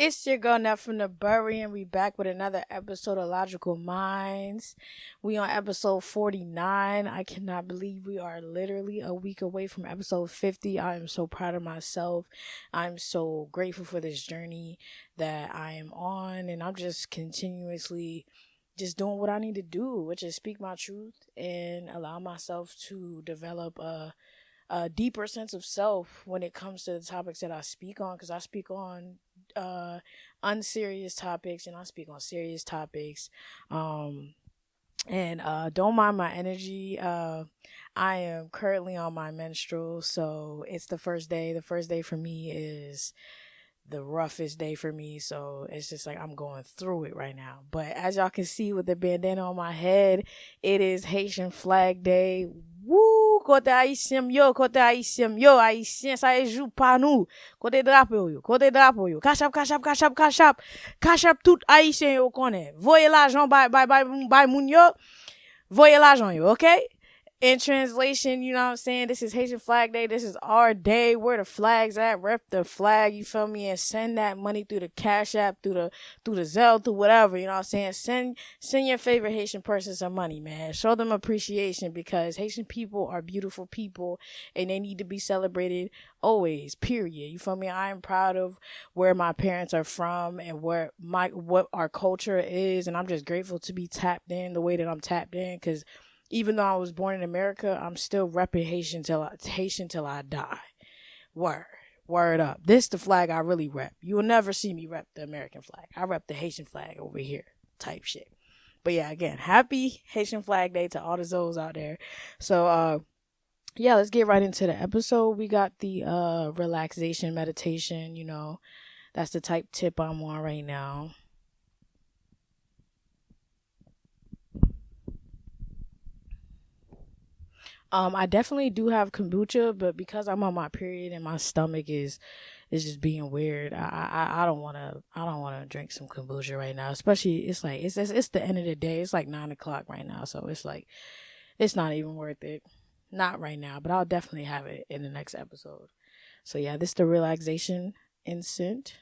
It's your girl Nat from the Bury, and we back with another episode of Logical Minds. We on episode 49. I cannot believe we are literally a week away from episode 50. I am so proud of myself. I'm so grateful for this journey that I am on, and I'm just continuously just doing what I need to do, which is speak my truth and allow myself to develop a deeper sense of self when it comes to the topics that I speak on, because I speak on unserious topics and I speak on serious topics. And don't mind my energy. I am currently on my menstrual, so it's the first day. The first day for me is the roughest day for me, so it's just like I'm going through it right now. But as y'all can see with the bandana on my head, it is Haitian Flag Day. Woo! Kote Haitien yo, Haitien sa e jou pa nou. Kote drapo yo. Cash up tout Haitien yo konen. Voye l'argent by moun yo. Voye l'argent yo, okay? In translation, you know what I'm saying? This is Haitian Flag Day. This is our day. Where the flags at? Rep the flag, you feel me? And send that money through the Cash App, through the Zelle, through whatever, you know what I'm saying? Send your favorite Haitian person some money, man. Show them appreciation, because Haitian people are beautiful people and they need to be celebrated always, period. You feel me? I am proud of where my parents are from and what our culture is, and I'm just grateful to be tapped in the way that I'm tapped in, because even though I was born in America, I'm still repping Haitian till I die. Word up. This the flag I really rep. You will never see me rep the American flag. I rep the Haitian flag over here, type shit. But yeah, again, happy Haitian Flag Day to all the Zoes out there. So, yeah, let's get right into the episode. We got the relaxation meditation. You know, that's the type tip I'm on right now. I definitely do have kombucha, but because I'm on my period and my stomach is just being weird, I don't wanna drink some kombucha right now. Especially it's like it's the end of the day. It's like 9 o'clock right now, so it's like it's not even worth it. Not right now, but I'll definitely have it in the next episode. So yeah, this is the relaxation instant.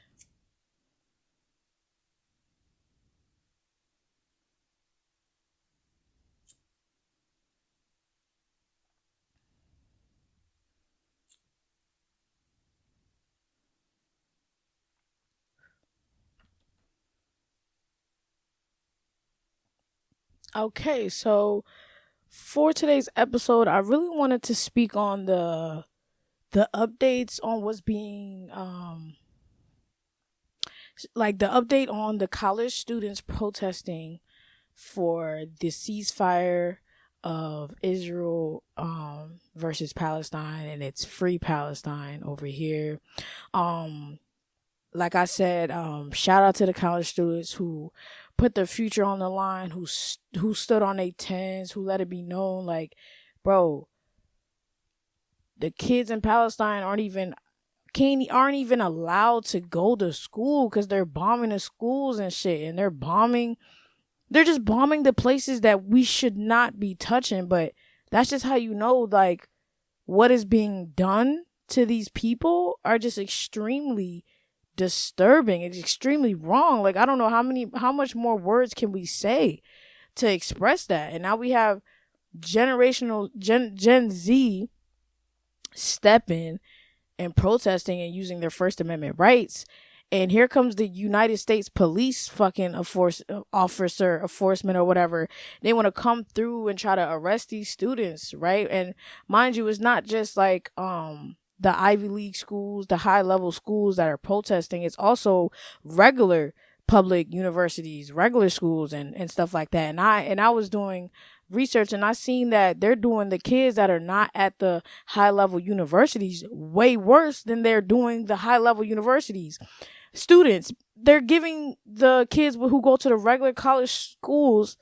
Okay, so for today's episode, I really wanted to speak on the updates on what's being like the update on the college students protesting for the ceasefire of Israel versus Palestine, and it's free Palestine over here. Um like I said, shout out to the college students who put their future on the line, who stood on their tens, who let it be known, like, bro, the kids in Palestine aren't even allowed to go to school because they're bombing the schools and shit, and they're just bombing the places that we should not be touching. But that's just how you know, like, what is being done to these people are just extremely disturbing. It's extremely wrong. Like, I don't know how much more words can we say to express that. And now we have Gen Z step in and protesting and using their First Amendment rights. And here comes the United States police fucking enforcement or whatever. They want to come through and try to arrest these students, right? And mind you, it's not just like the Ivy League schools, the high level schools that are protesting. It's also regular public universities, regular schools and stuff like that. And I was doing research, and I seen that they're doing the kids that are not at the high level universities way worse than they're doing the high level universities. Students, they're giving the kids who go to the regular college schools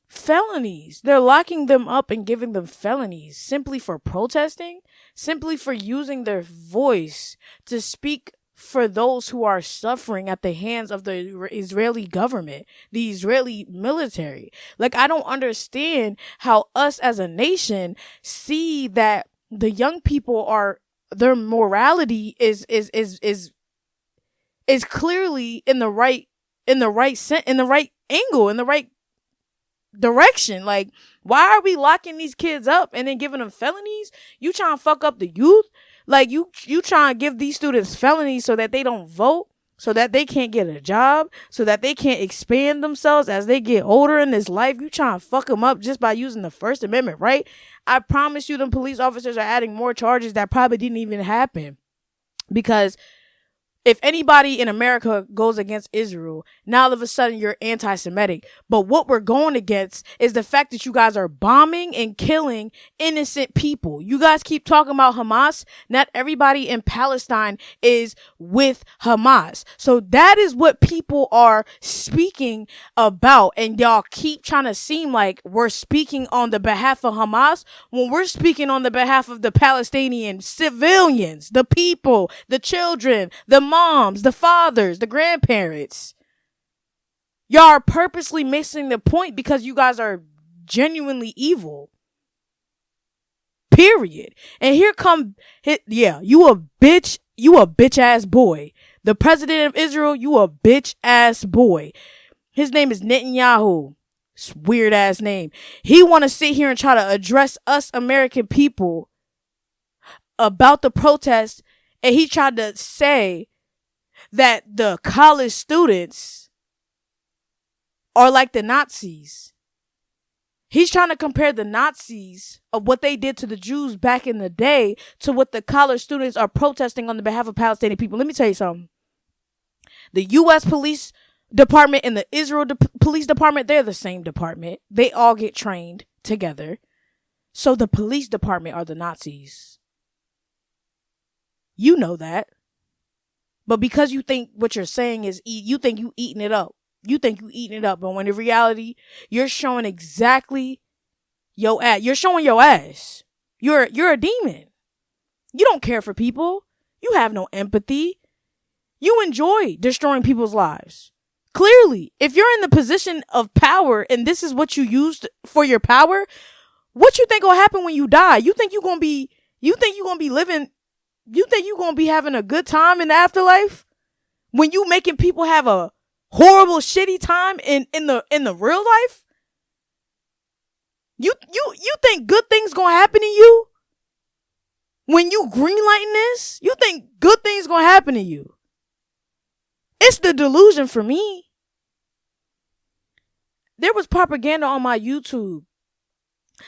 felonies. They're locking them up and giving them felonies simply for protesting, simply for using their voice to speak for those who are suffering at the hands of the Israeli government, the Israeli military. Like, I don't understand how us as a nation see that the young people their morality is is clearly in the right angle, in the right direction. Like, why are we locking these kids up and then giving them felonies? You trying to fuck up the youth? Like, you trying to give these students felonies so that they don't vote, so that they can't get a job, so that they can't expand themselves as they get older in this life. You trying to fuck them up just by using the First Amendment, right? I promise you, them police officers are adding more charges that probably didn't even happen. Because if anybody in America goes against Israel, now all of a sudden you're anti-Semitic. But what we're going against is the fact that you guys are bombing and killing innocent people. You guys keep talking about Hamas. Not everybody in Palestine is with Hamas. So that is what people are speaking about. And y'all keep trying to seem like we're speaking on the behalf of Hamas when we're speaking on the behalf of the Palestinian civilians, the people, the children, the moms, the fathers, the grandparents. Y'all are purposely missing the point because you guys are genuinely evil. Period. And here come, you a bitch ass boy. The president of Israel, you a bitch ass boy. His name is Netanyahu. It's weird ass name. He want to sit here and try to address us American people about the protest, and he tried to say that the college students are like the Nazis. He's trying to compare the Nazis of what they did to the Jews back in the day to what the college students are protesting on the behalf of Palestinian people. Let me tell you something. The U.S. Police Department and the Israel Police Department, they're the same department. They all get trained together. So the police department are the Nazis. You know that. But because you think what you're saying is you think you eating it up. You think you eating it up. But when in reality, you're showing exactly your ass. You're showing your ass. You're a demon. You don't care for people. You have no empathy. You enjoy destroying people's lives. Clearly, if you're in the position of power and this is what you used for your power, what you think will happen when you die? You think you're gonna be living? You think you're going to be having a good time in the afterlife when you making people have a horrible, shitty time in the real life? You think good things going to happen to you when you greenlighting this? You think good things going to happen to you? It's the delusion for me. There was propaganda on my YouTube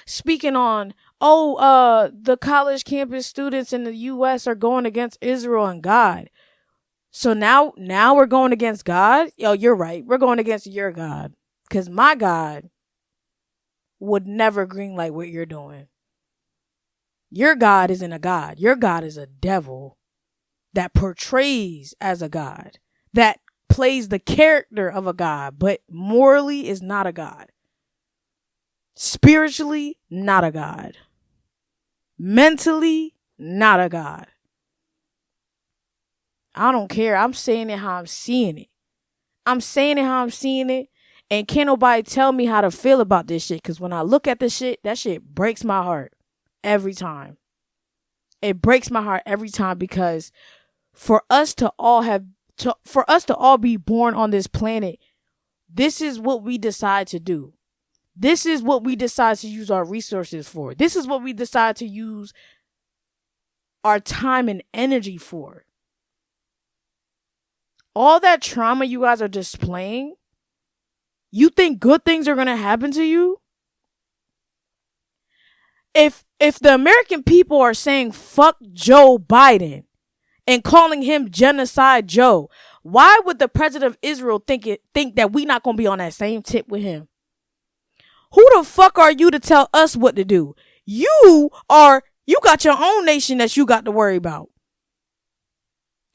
speaking on, the college campus students in the U.S. are going against Israel and God. So now we're going against God? Yo, you're right. We're going against your God. Because my God would never greenlight what you're doing. Your God isn't a God. Your God is a devil that portrays as a God, that plays the character of a God, but morally is not a God. Spiritually, not a God. Mentally, not a God. I don't care. I'm saying it how I'm seeing it. I'm saying it how I'm seeing it. And can't nobody tell me how to feel about this shit. Because when I look at this shit, that shit breaks my heart every time. It breaks my heart every time because for us to all be born on this planet, this is what we decide to do. This is what we decide to use our resources for. This is what we decide to use our time and energy for. All that trauma you guys are displaying, you think good things are going to happen to you? If the American people are saying fuck Joe Biden and calling him Genocide Joe, why would the president of Israel think that we not going to be on that same tip with him? Who the fuck are you to tell us what to do? You got your own nation that you got to worry about.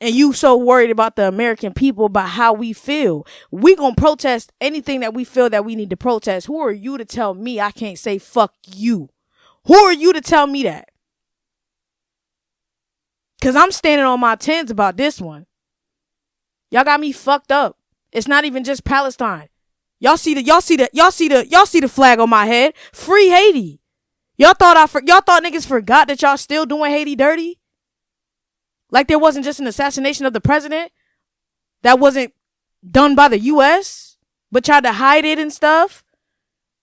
And you so worried about the American people, about how we feel. We gonna protest anything that we feel that we need to protest. Who are you to tell me I can't say fuck you? Who are you to tell me that? Cause I'm standing on my 10s about this one. Y'all got me fucked up. It's not even just Palestine. Y'all see the flag on my head. Free Haiti. Y'all thought niggas forgot that y'all still doing Haiti dirty? Like there wasn't just an assassination of the president? that wasn't done by the US, but tried to hide it and stuff.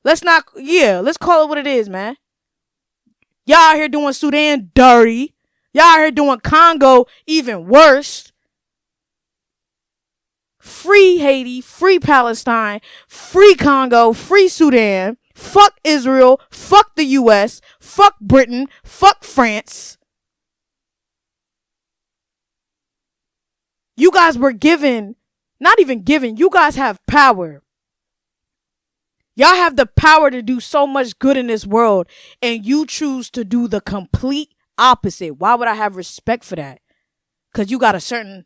Let's call it what it is, man. Y'all out here doing Sudan dirty. Y'all out here doing Congo even worse. Free Haiti, free Palestine, free Congo, free Sudan. Fuck Israel, fuck the US, fuck Britain, fuck France. You guys were given, not even given, you guys have power. Y'all have the power to do so much good in this world, and you choose to do the complete opposite. Why would I have respect for that? Cause you got certain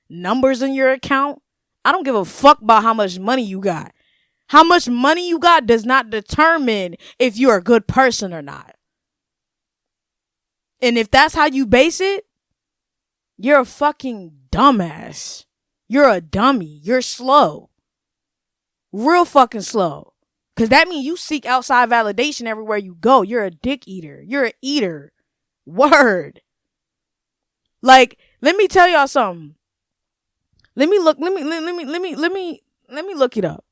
numbers in your account. I don't give a fuck about how much money you got. How much money you got does not determine if you're a good person or not. And if that's how you base it, you're a fucking dumbass. You're a dummy. You're slow. Real fucking slow. Because that means you seek outside validation everywhere you go. You're a dick eater. You're an eater. Word. Like, let me tell y'all something. Let me look it up.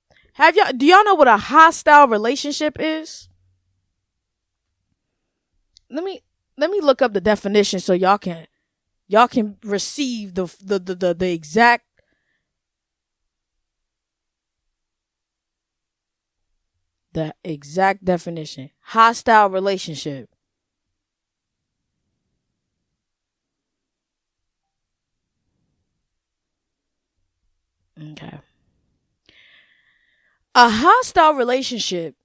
Do y'all know what a hostile relationship is? Let me look up the definition so y'all can receive the exact definition. Hostile relationship. Okay. A hostile relationship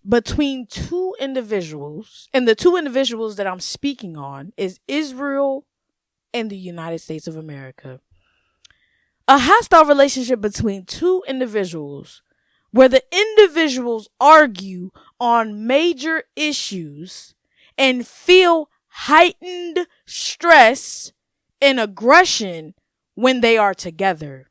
between two individuals, and the two individuals that I'm speaking on is Israel and the United States of America. A hostile relationship between two individuals where the individuals argue on major issues and feel heightened stress and aggression when they are together.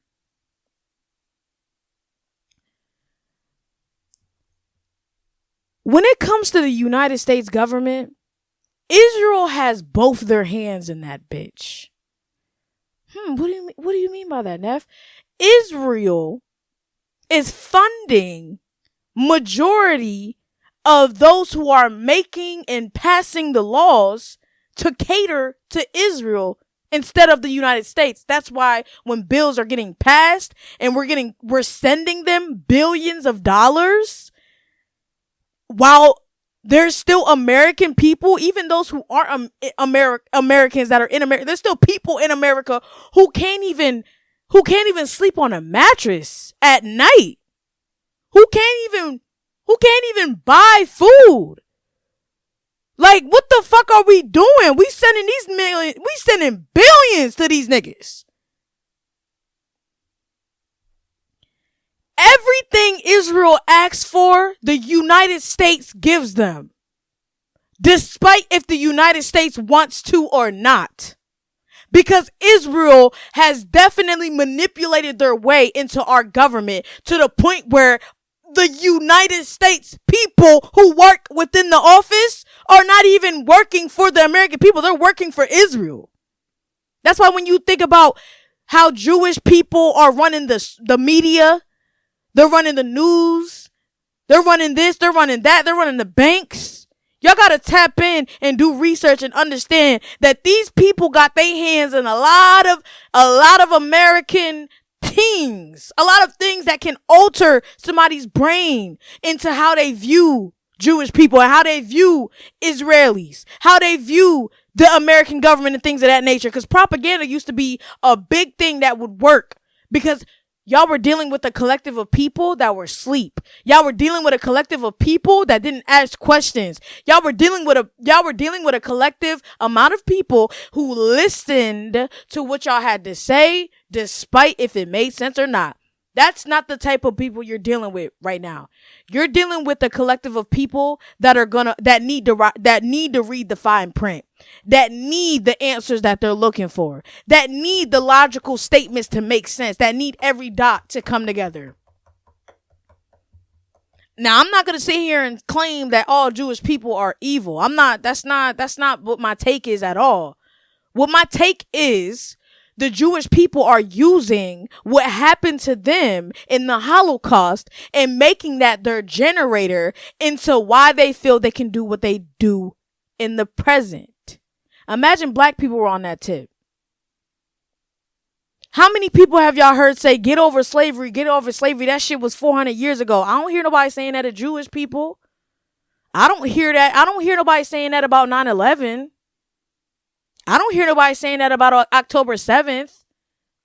When it comes to the United States government, Israel has both their hands in that bitch. What do you mean by that, Neff? Israel is funding majority of those who are making and passing the laws to cater to Israel instead of the United States. That's why when bills are getting passed and we're sending them billions of dollars, while there's still American people, even those who aren't Americans that are in America, there's still people in America who can't even sleep on a mattress at night. Who can't even buy food. Like, what the fuck are we doing? We sending billions to these niggas. Everything Israel asks for, the United States gives them. Despite if the United States wants to or not. Because Israel has definitely manipulated their way into our government to the point where the United States people who work within the office are not even working for the American people. They're working for Israel. That's why when you think about how Jewish people are running the media, they're running the news, they're running this, they're running that, they're running the banks. Y'all gotta tap in and do research and understand that these people got their hands in a lot of American things, a lot of things that can alter somebody's brain into how they view Jewish people and how they view Israelis, how they view the American government and things of that nature. Because propaganda used to be a big thing that would work because y'all were dealing with a collective of people that were asleep. Y'all were dealing with a collective of people that didn't ask questions. Y'all were dealing with a collective amount of people who listened to what y'all had to say, despite if it made sense or not. That's not the type of people you're dealing with right now. You're dealing with a collective of people that need to read the fine print, that need the answers that they're looking for, that need the logical statements to make sense, that need every dot to come together. Now, I'm not going to sit here and claim that all Jewish people are evil. That's not what my take is at all. What my take is, the Jewish people are using what happened to them in the Holocaust and making that their generator into why they feel they can do what they do in the present. Imagine black people were on that tip. How many people have y'all heard say, get over slavery, get over slavery? That shit was 400 years ago. I don't hear nobody saying that to Jewish people. I don't hear that. I don't hear nobody saying that about 9/11. I don't hear nobody saying that about October 7th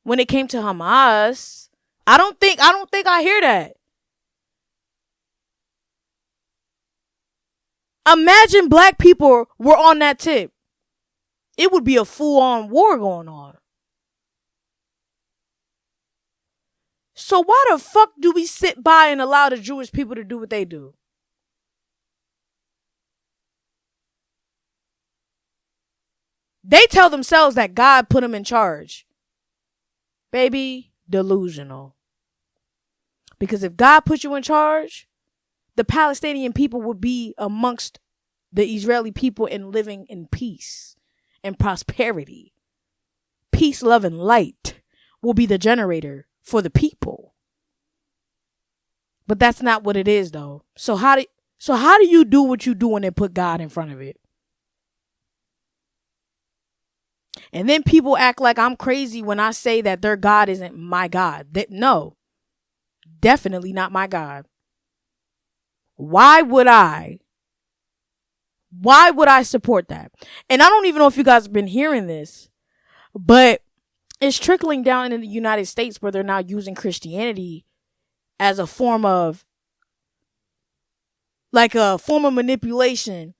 when it came to Hamas. I don't think I hear that. Imagine black people were on that tip. It would be a full-on war going on. So why the fuck do we sit by and allow the Jewish people to do what they do? They tell themselves that God put them in charge. Baby, delusional. Because if God put you in charge, the Palestinian people would be amongst the Israeli people and living in peace and prosperity. Peace, love, and light will be the generator for the people. But that's not what it is, though. So how do you do what you do when they put God in front of it? And then people act like I'm crazy when I say that their God isn't my God. No, definitely not my God. Why would I support that? And I don't even know if you guys have been hearing this, but it's trickling down in the United States where they're now using Christianity as a form of manipulation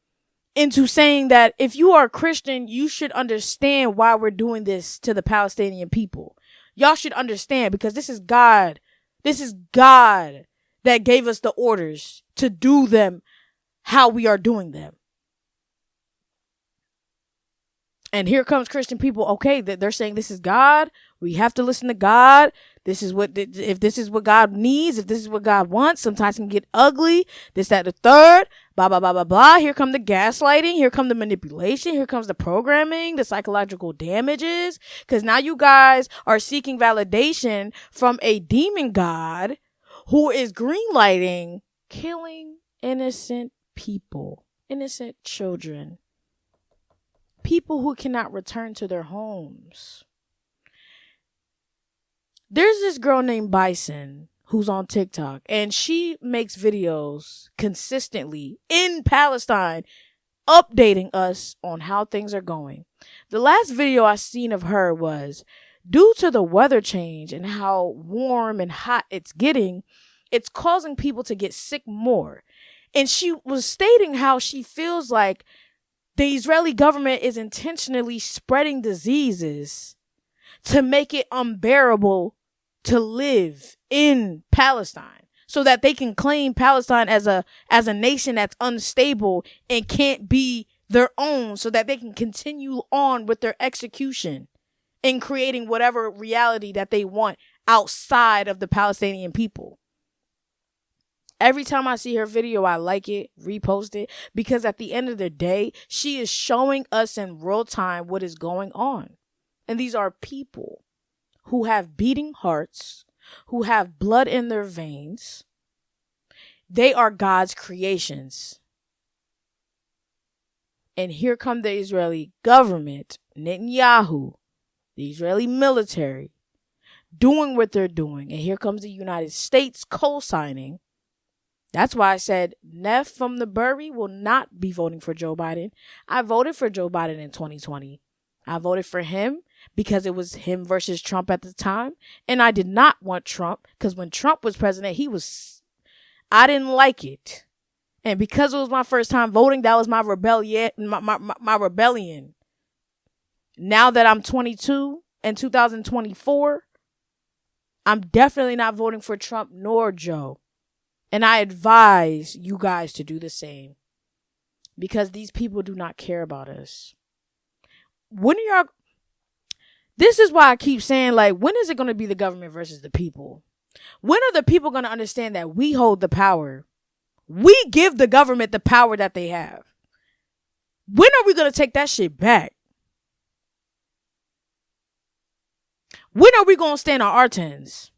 into saying that if you are a Christian, you should understand why we're doing this to the Palestinian people. Y'all should understand because this is God. This is God that gave us the orders to do them how we are doing them. And here comes Christian people. Okay, they're saying this is God. We have to listen to God. This is if this is what God needs, if this is what God wants, sometimes it can get ugly. This, that, the third, blah, blah, blah, blah, blah. Here come the gaslighting. Here come the manipulation. Here comes the programming, the psychological damages. Because now you guys are seeking validation from a demon God who is greenlighting killing innocent people, innocent children, people who cannot return to their homes. There's this girl named Bison who's on TikTok, and she makes videos consistently in Palestine, updating us on how things are going. The last video I seen of her was due to the weather change and how warm and hot it's getting, it's causing people to get sick more. And she was stating how she feels like the Israeli government is intentionally spreading diseases to make it unbearable to live in Palestine so that they can claim Palestine as a nation that's unstable and can't be their own so that they can continue on with their execution in creating whatever reality that they want outside of the Palestinian people. Every time I see her video, I like it, repost it, because at the end of the day, she is showing us in real time what is going on. And these are people who have beating hearts, who have blood in their veins. They are God's creations. And here come the Israeli government, Netanyahu, the Israeli military, doing what they're doing. And here comes the United States co-signing. That's why I said Neff from the Bury will not be voting for Joe Biden. I voted for Joe Biden in 2020. I voted for him because it was him versus Trump at the time. And I did not want Trump because when Trump was president, I didn't like it. And because it was my first time voting, that was my rebellion. My rebellion. Now that I'm 22 and 2024, I'm definitely not voting for Trump nor Joe. And I advise you guys to do the same because these people do not care about us. This is why I keep saying, like, when is it going to be the government versus the people? When are the people going to understand that we hold the power? We give the government the power that they have. When are we going to take that shit back? When are we going to stand on our 10s?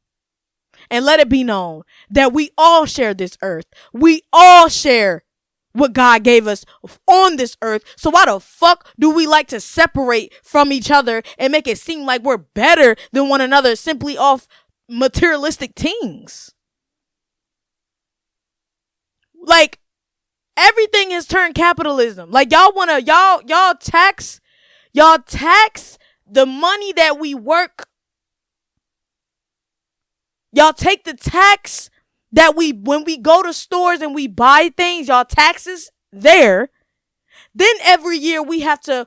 And let it be known that we all share this earth. We all share what God gave us on this earth. So why the fuck do we like to separate from each other and make it seem like we're better than one another simply off materialistic things? Like, everything has turned capitalism. Like, y'all tax the money that we work. Y'all take the tax that when we go to stores and we buy things, y'all taxes there. Then every year we have to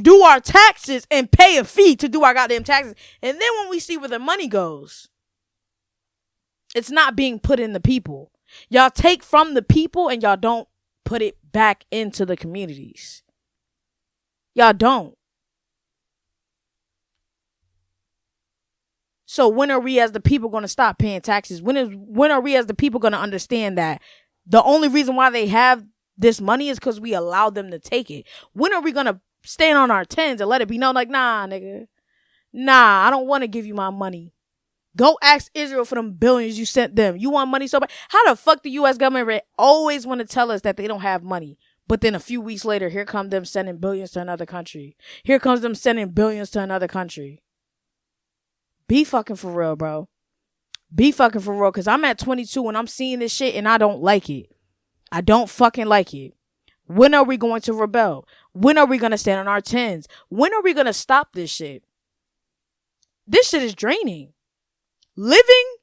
do our taxes and pay a fee to do our goddamn taxes. And then when we see where the money goes, it's not being put in the people. Y'all take from the people and y'all don't put it back into the communities. Y'all don't. So when are we as the people going to stop paying taxes? When are we as the people going to understand that the only reason why they have this money is because we allowed them to take it? When are we going to stand on our 10s and let it be known, like, nah, nigga. Nah, I don't want to give you my money. Go ask Israel for them billions you sent them. You want money so bad? How the fuck the U.S. government always want to tell us that they don't have money? But then a few weeks later, here come them sending billions to another country. Here comes them sending billions to another country. Be fucking for real, bro. Be fucking for real. Because I'm at 22 and I'm seeing this shit and I don't like it. I don't fucking like it. When are we going to rebel? When are we going to stand on our 10s? When are we going to stop this shit? This shit is draining. Living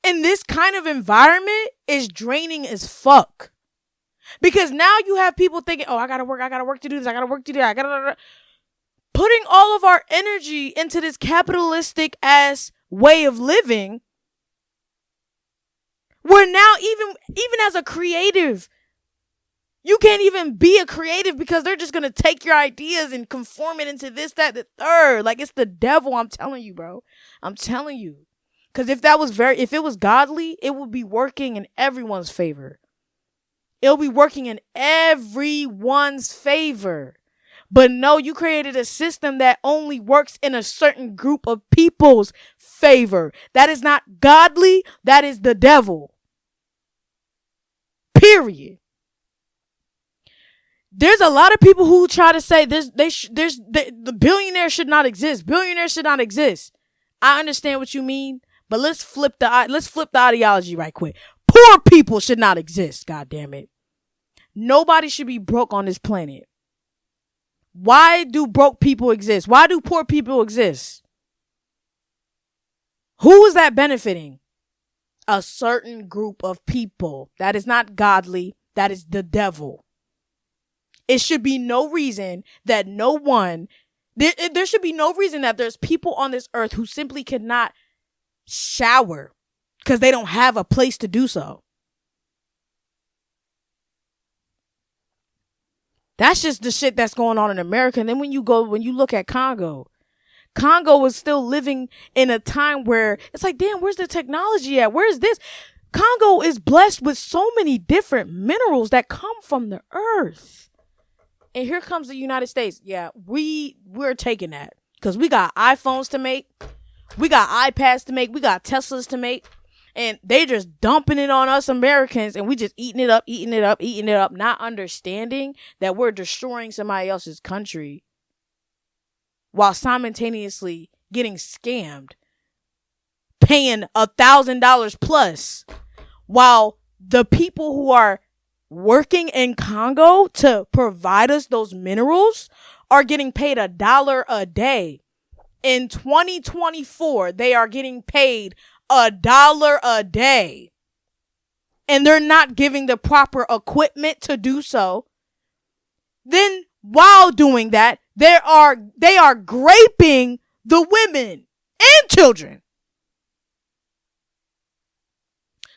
in this kind of environment is draining as fuck. Because now you have people thinking, oh, I gotta work to do this, I gotta work to do that, putting all of our energy into this capitalistic ass way of living. Where now even as a creative, you can't even be a creative because they're just gonna take your ideas and conform it into this, that, the third. Like, it's the devil, I'm telling you, bro. I'm telling you. Because if it was godly, it would be working in everyone's favor. It'll be working in everyone's favor. But no, you created a system that only works in a certain group of people's favor. That is not godly. That is the devil. Period. There's a lot of people who try to say the billionaires should not exist. Billionaires should not exist. I understand what you mean, but let's flip the ideology right quick. Poor people should not exist. God damn it. Nobody should be broke on this planet. Why do broke people exist? Why do poor people exist? Who is that benefiting? A certain group of people. That is not godly. That is the devil. It should be no reason that there should be no reason that there's people on this earth who simply cannot shower because they don't have a place to do so. That's just the shit that's going on in America. And then when you look at Congo is still living in a time where it's like, damn, where's the technology at? Where's this? Congo is blessed with so many different minerals that come from the earth. And here comes the United States. Yeah, we're taking that because we got iPhones to make. We got iPads to make. We got Teslas to make. And they just dumping it on us Americans, and we just eating it up, not understanding that we're destroying somebody else's country while simultaneously getting scammed, paying $1,000 plus, while the people who are working in Congo to provide us those minerals are getting paid $1 a day. In 2024, they are getting paid $1 a day. And they're not giving the proper equipment to do so. Then while doing that, they are graping the women and children.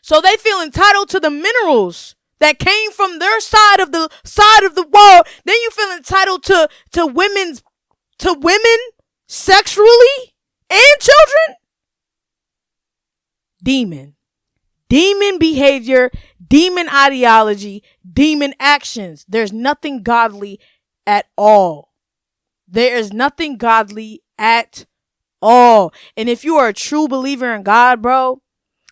So they feel entitled to the minerals that came from their side of the world. Then you feel entitled to women sexually and children. Demon behavior, demon ideology, demon actions. There's nothing godly at all. There is nothing godly at all. And if you are a true believer in God, bro,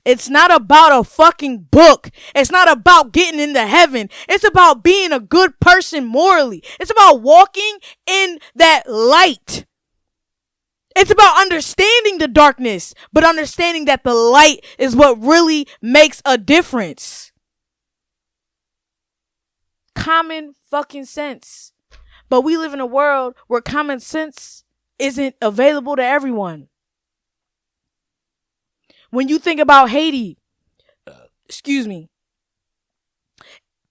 it's not about a fucking book. It's not about getting into heaven. It's about being a good person morally. It's about walking in that light. It's about understanding the darkness, but understanding that the light is what really makes a difference. Common fucking sense. But we live in a world where common sense isn't available to everyone. When you think about Haiti,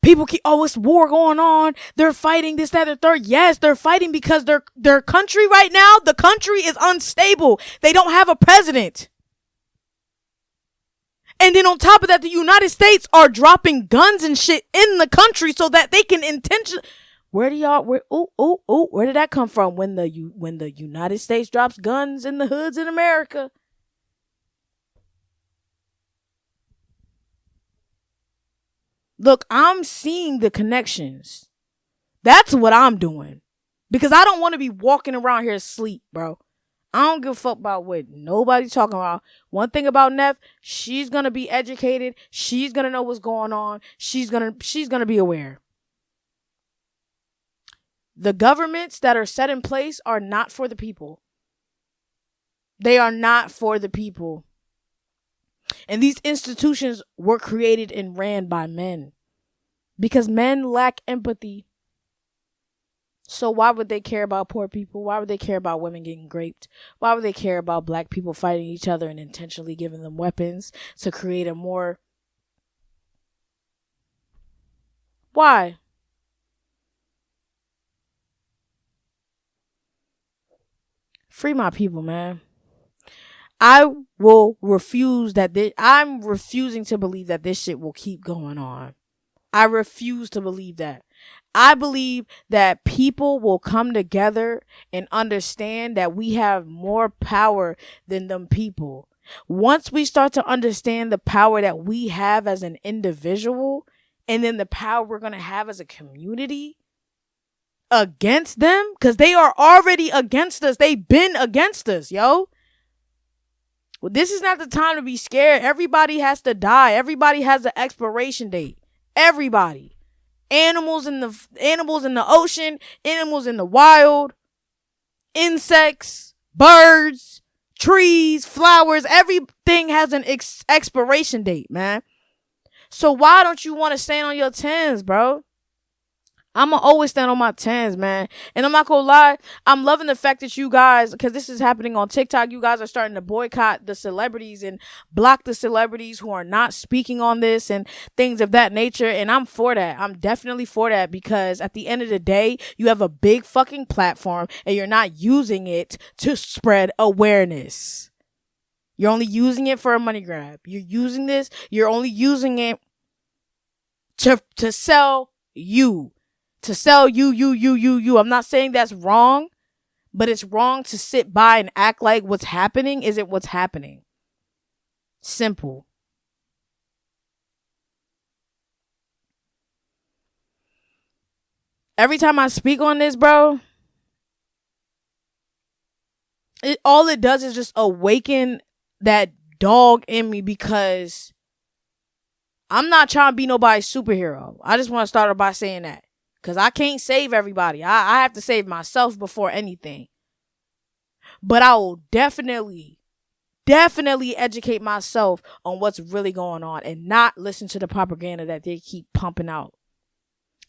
people keep, it's war going on. They're fighting this, that, or third. Yes, they're fighting because their country right now, the country is unstable. They don't have a president. And then on top of that, the United States are dropping guns and shit in the country so that they can intentionally. Where did that come from? When the United States drops guns in the hoods in America. Look, I'm seeing the connections. That's what I'm doing. Because I don't want to be walking around here asleep, bro. I don't give a fuck about what nobody's talking about. One thing about Neff, she's going to be educated. She's going to know what's going on. She's going to be aware. The governments that are set in place are not for the people. They are not for the people. And these institutions were created and ran by men. Because men lack empathy. So why would they care about poor people? Why would they care about women getting raped? Why would they care about black people fighting each other and intentionally giving them weapons to create a more... Why? Free my people, man. I will refuse that I'm refusing to believe that this shit will keep going on. I refuse to believe that. I believe that people will come together and understand that we have more power than them people. Once we start to understand the power that we have as an individual, and then the power we're going to have as a community against them, because they are already against us. They've been against us, yo. Well, this is not the time to be scared. Everybody has to die. Everybody has an expiration date. Everybody. Animals in the ocean, animals in the wild, insects, birds, trees, flowers, everything has an expiration date, man. So why don't you want to stand on your 10s, bro? I'ma always stand on my 10s, man. And I'm not gonna lie, I'm loving the fact that you guys, because this is happening on TikTok, you guys are starting to boycott the celebrities and block the celebrities who are not speaking on this and things of that nature. And I'm for that. I'm definitely for that, because at the end of the day, you have a big fucking platform and you're not using it to spread awareness. You're only using it for a money grab. You're only using it to sell you. To sell you. I'm not saying that's wrong, but it's wrong to sit by and act like what's happening isn't what's happening. Simple. Every time I speak on this, bro, all it does is just awaken that dog in me, because I'm not trying to be nobody's superhero. I just want to start by saying that. Because I can't save everybody. I have to save myself before anything. But I will definitely educate myself on what's really going on and not listen to the propaganda that they keep pumping out.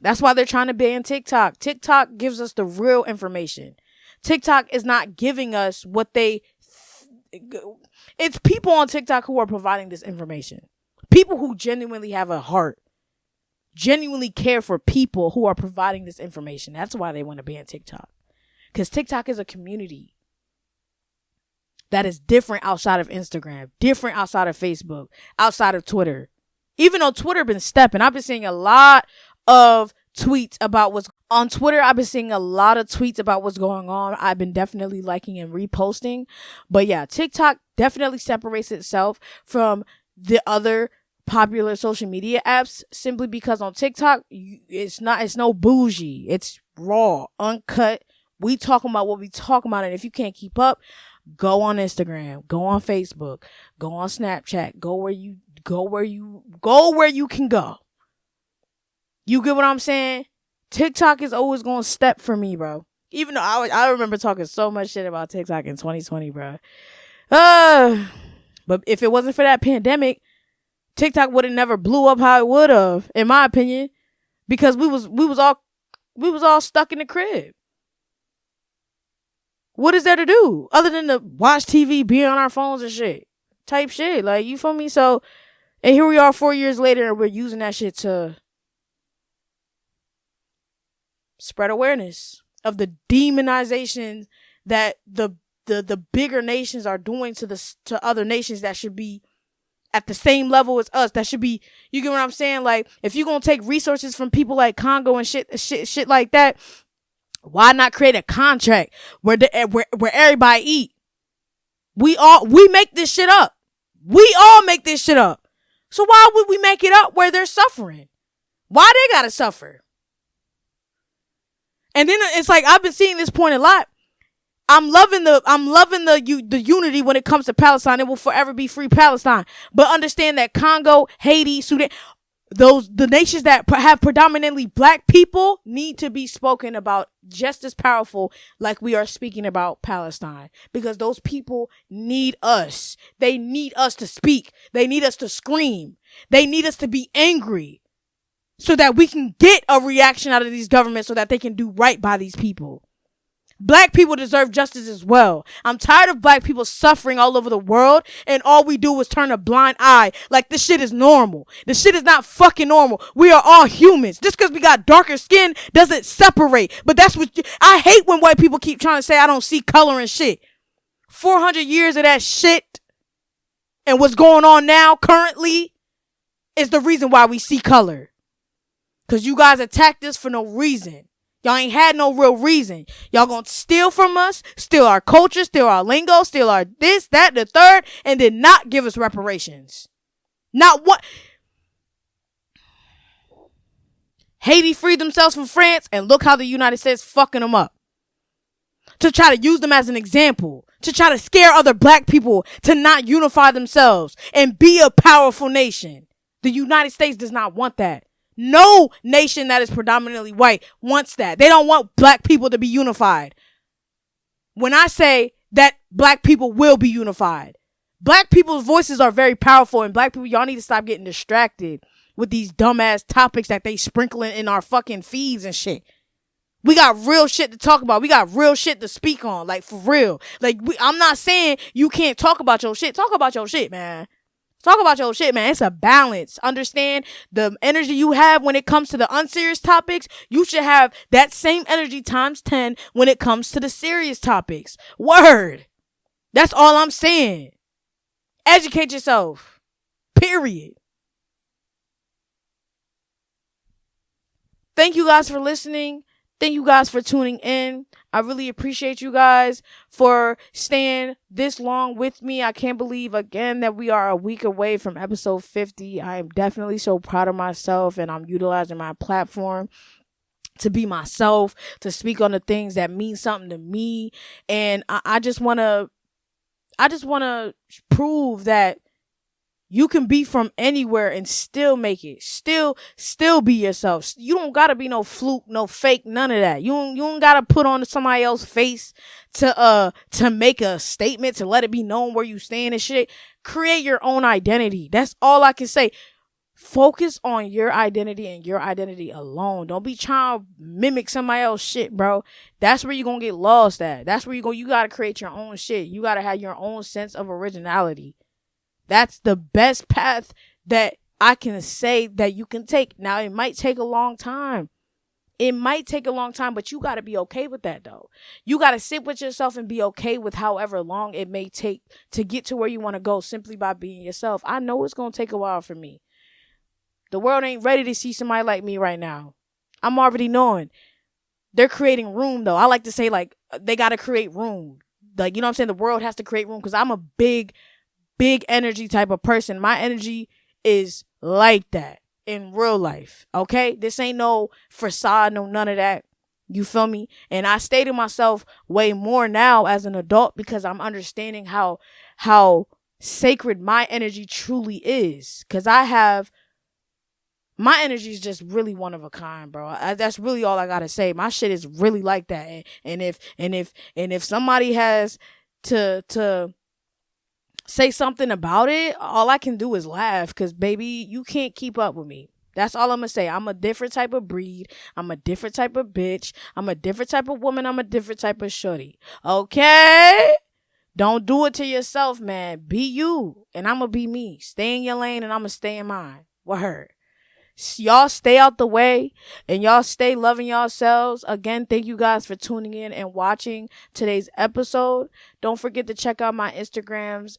That's why they're trying to ban TikTok. TikTok gives us the real information. TikTok is not giving us what it's people on TikTok who are providing this information. People who genuinely have a heart. Genuinely care for people who are providing this information. That's why they want to ban TikTok. Because TikTok is a community that is different outside of Instagram, different outside of Facebook, outside of Twitter. Even though Twitter been stepping, I've been seeing a lot of tweets about what's on Twitter. I've been seeing a lot of tweets about what's going on. I've been definitely liking and reposting. But yeah, TikTok definitely separates itself from the other popular social media apps, simply because on TikTok it's no bougie, it's raw, uncut. We talking about what we talking about, and if you can't keep up, Go on Instagram, go on Facebook, go on Snapchat, go where you can go. You get what I'm saying? TikTok is always going to step for me, bro. Even though I remember talking so much shit about TikTok in 2020, bro. But if it wasn't for that pandemic, TikTok would have never blew up how it would have, in my opinion, because we was all stuck in the crib. What is there to do other than to watch TV, be on our phones and shit, type shit? Like, you feel me? So, and here we are 4 years later, and we're using that shit to spread awareness of the demonization that the bigger nations are doing to other nations that should be at the same level as us. That should be, you get what I'm saying? Like, if you're gonna take resources from people like Congo and shit like that, why not create a contract where everybody eat? We make this shit up. We all make this shit up. So why would we make it up where they're suffering? Why they gotta suffer? And then it's like, I've been seeing this point a lot. I'm loving the unity when it comes to Palestine. It will forever be free Palestine. But understand that Congo, Haiti, Sudan, the nations that have predominantly black people need to be spoken about just as powerful like we are speaking about Palestine. Because those people need us. They need us to speak. They need us to scream. They need us to be angry so that we can get a reaction out of these governments so that they can do right by these people. Black people deserve justice as well. I'm tired of black people suffering all over the world, and all we do is turn a blind eye like this shit is normal. This shit is not fucking normal. We are all humans. Just because we got darker skin doesn't separate. But that's what I hate when white people keep trying to say I don't see color and shit. 400 years of that shit and what's going on now currently is the reason why we see color. Because you guys attacked us for no reason. Y'all ain't had no real reason. Y'all gonna steal from us, steal our culture, steal our lingo, steal our this, that, the third, and then not give us reparations. Not what? Haiti freed themselves from France, and look how the United States fucking them up. To try to use them as an example. To try to scare other black people to not unify themselves and be a powerful nation. The United States does not want that. No nation that is predominantly white wants that. They don't want black people to be unified. When I say that black people will be unified, black people's voices are very powerful, and black people, y'all need to stop getting distracted with these dumbass topics that they sprinkling in our fucking feeds and shit. We got real shit to talk about. We got real shit to speak on. Like, for real. Like, I'm not saying you can't talk about your shit. Talk about your shit, man. Talk about your shit, man. It's a balance. Understand the energy you have when it comes to the unserious topics. You should have that same energy times 10 when it comes to the serious topics. Word. That's all I'm saying. Educate yourself. Period. Thank you guys for listening. Thank you guys for tuning in. I really appreciate you guys for staying this long with me. I can't believe again that we are a week away from episode 50. I am definitely so proud of myself, and I'm utilizing my platform to be myself, to speak on the things that mean something to me. And I just want to prove that you can be from anywhere and still make it. Still be yourself. You don't gotta be no fluke, no fake, none of that. You don't gotta put on somebody else's face to make a statement, to let it be known where you stand and shit. Create your own identity. That's all I can say. Focus on your identity and your identity alone. Don't be trying to mimic somebody else's shit, bro. That's where you're gonna get lost at. That's where you gotta create your own shit. You gotta have your own sense of originality. That's the best path that I can say that you can take. Now, it might take a long time. But you got to be okay with that, though. You got to sit with yourself and be okay with however long it may take to get to where you want to go simply by being yourself. I know it's going to take a while for me. The world ain't ready to see somebody like me right now. I'm already knowing. They're creating room, though. I like to say, like, they got to create room. Like, you know what I'm saying? The world has to create room because I'm a big energy type of person. My energy is like that in real life. Okay? This ain't no facade, no none of that. You feel me? And I stay to myself way more now as an adult because I'm understanding how sacred my energy truly is. Cause my energy is just really one of a kind, bro. That's really all I gotta say. My shit is really like that. And if somebody has to say something about it, all I can do is laugh. Cause baby, you can't keep up with me. That's all I'm gonna say. I'm a different type of breed. I'm a different type of bitch. I'm a different type of woman. I'm a different type of shorty. Okay? Don't do it to yourself, man. Be you. And I'm gonna be me. Stay in your lane and I'm gonna stay in mine. Word. Y'all stay out the way and y'all stay loving yourselves. Again, thank you guys for tuning in and watching today's episode. Don't forget to check out my Instagrams.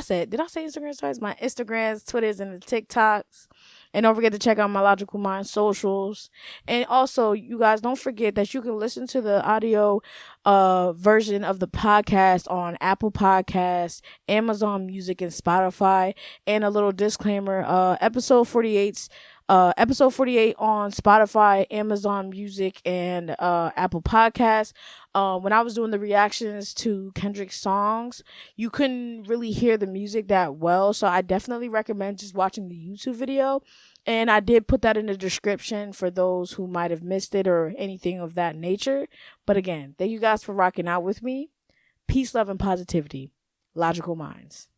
Did I say Instagram stories? My Instagrams, Twitters, and the TikToks. And don't forget to check out my Logical Mind socials. And also, you guys, don't forget that you can listen to the audio version of the podcast on Apple Podcasts, Amazon Music, and Spotify. And a little disclaimer, episode 48 on Spotify, Amazon Music, and Apple Podcasts. When I was doing the reactions to Kendrick's songs, you couldn't really hear the music that well, so I definitely recommend just watching the YouTube video. And I did put that in the description for those who might have missed it or anything of that nature. But again, thank you guys for rocking out with me. Peace, love, and positivity. Logical Minds.